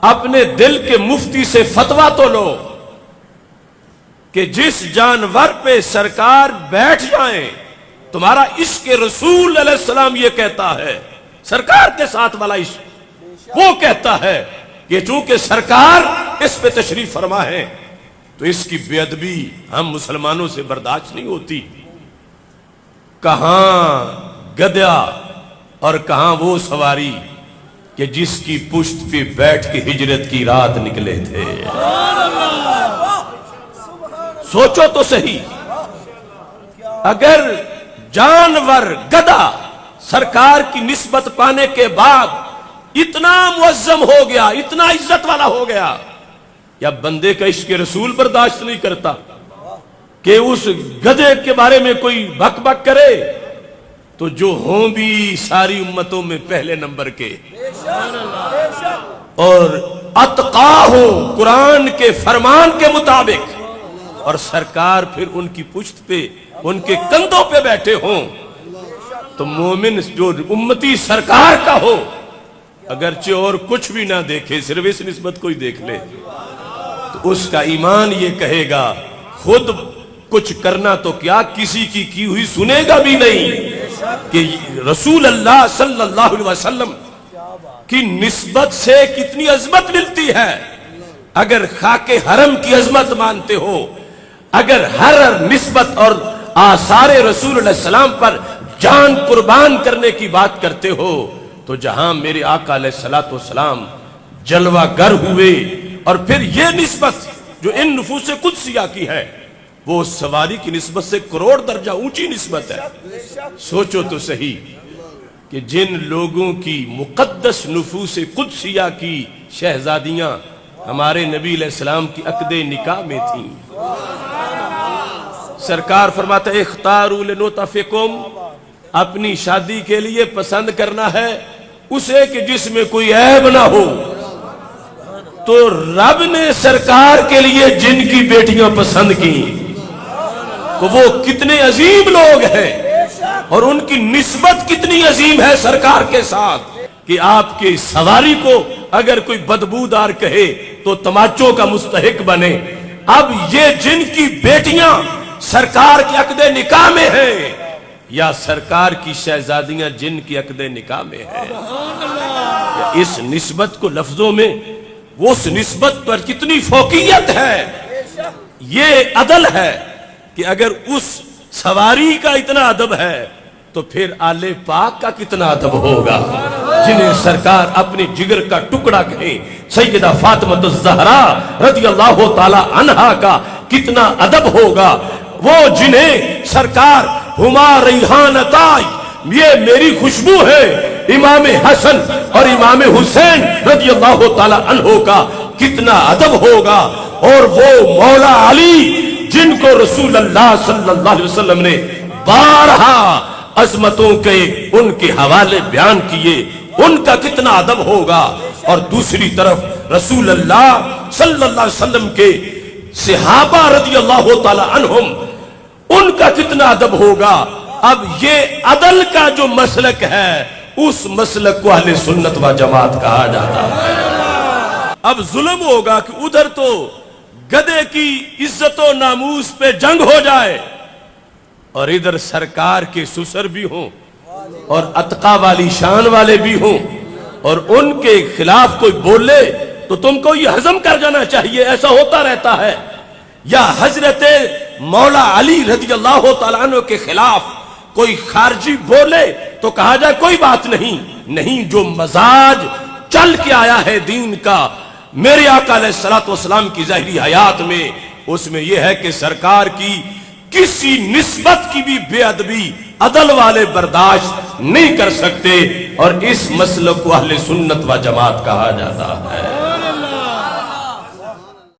اپنے دل کے مفتی سے فتویٰ تو لو کہ جس جانور پہ سرکار بیٹھ جائیں تمہارا عشق رسول علیہ السلام یہ کہتا ہے، سرکار کے ساتھ والا عشق وہ کہتا ہے کہ چونکہ سرکار اس پہ تشریف فرما ہے تو اس کی بے ادبی ہم مسلمانوں سے برداشت نہیں ہوتی۔ کہاں گدھا اور کہاں وہ سواری کہ جس کی پشت پہ بیٹھ کے ہجرت کی رات نکلے تھے۔ سوچو تو صحیح، اگر جانور گدھا سرکار کی نسبت پانے کے بعد اتنا معظم ہو گیا، اتنا عزت والا ہو گیا، یا بندے کا عشق رسول برداشت نہیں کرتا کہ اس گدھے کے بارے میں کوئی بک بک کرے تو جو ہوں بھی ساری امتوں میں پہلے نمبر کے اور اتقا ہوں قرآن کے فرمان کے مطابق، اور سرکار پھر ان کی پشت پہ ان کے کندھوں پہ بیٹھے ہوں، تو مومن جو امتی سرکار کا ہو اگرچہ اور کچھ بھی نہ دیکھے صرف اس نسبت کو ہی دیکھ لے تو اس کا ایمان یہ کہے گا خود کچھ کرنا تو کیا کسی کی ہوئی سنے گا بھی نہیں کہ رسول اللہ صلی اللہ علیہ وسلم کی نسبت سے کتنی عظمت ملتی ہے۔ اگر خاک حرم کی عظمت مانتے ہو، اگر ہر نسبت اور آثار رسول اللہ علیہ السلام پر جان قربان کرنے کی بات کرتے ہو تو جہاں میرے آقا علیہ الصلوۃ والسلام جلوہ گر ہوئے، اور پھر یہ نسبت جو ان نفوس قدسیہ کی ہے وہ سواری کی نسبت سے کروڑ درجہ اونچی نسبت ہے۔ سوچو تو صحیح کہ جن لوگوں کی مقدس نفوس قدسیہ کی شہزادیاں ہمارے نبی علیہ السلام کی عقد نکاح میں تھیں، سرکار فرماتا ہے اختاروا لنطفکم، اپنی شادی کے لیے پسند کرنا ہے اسے کہ جس میں کوئی عیب نہ ہو۔ تو رب نے سرکار کے لیے جن کی بیٹیاں پسند کی تو وہ کتنے عظیم لوگ ہیں اور ان کی نسبت کتنی عظیم ہے سرکار کے ساتھ کہ آپ کی سواری کو اگر کوئی بدبودار کہے تو تماچوں کا مستحق بنے۔ اب یہ جن کی بیٹیاں سرکار کی عقد نکاح میں ہیں یا سرکار کی شہزادیاں جن کی عقد نکاح میں ہیں، اس نسبت کو لفظوں میں اس نسبت پر کتنی فوقیت ہے۔ یہ عدل ہے کہ اگر اس سواری کا اتنا ادب ہے تو پھر آل پاک کا کتنا ادب ہوگا، جنہیں سرکار اپنے جگر کا ٹکڑا کہیں۔ سیدہ فاطمہ الزہرا رضی اللہ تعالی عنہا کا کتنا ادب ہوگا، وہ جنہیں سرکار ہما ریحانتائی، یہ میری خوشبو ہے، امام حسن اور امام حسین رضی اللہ تعالی عنہ کا کتنا ادب ہوگا، اور وہ مولا علی جن کو رسول اللہ صلی اللہ علیہ وسلم نے بارہا عظمتوں کے ان کے حوالے بیان کیے، ان کا کتنا ادب ہوگا۔ اور دوسری طرف رسول اللہ صلی اللہ علیہ وسلم کے صحابہ رضی اللہ تعالی عنہم، ان کا کتنا ادب ہوگا۔ اب یہ عدل کا جو مسلک ہے اس مسلک کو اہل سنت و جماعت کہا جاتا ہے۔ اب ظلم ہوگا کہ ادھر تو گدھے کی عزت و ناموس پہ جنگ ہو جائے اور ادھر سرکار کے سسر بھی ہوں اور اتقا والی شان والے بھی ہوں، اور ان کے خلاف کوئی بولے تو تم کو یہ ہضم کر جانا چاہیے، ایسا ہوتا رہتا ہے۔ یا حضرت مولا علی رضی اللہ تعالیٰ عنہ کے خلاف کوئی خارجی بولے تو کہا جائے کوئی بات نہیں، جو مزاج چل کے آیا ہے دین کا میرے آقا علیہ الصلوۃ والسلام کی ظاہری حیات میں، اس میں یہ ہے کہ سرکار کی کسی نسبت کی بھی بے ادبی عدل والے برداشت نہیں کر سکتے، اور اس مسلک کو اہل سنت و جماعت کہا جاتا ہے۔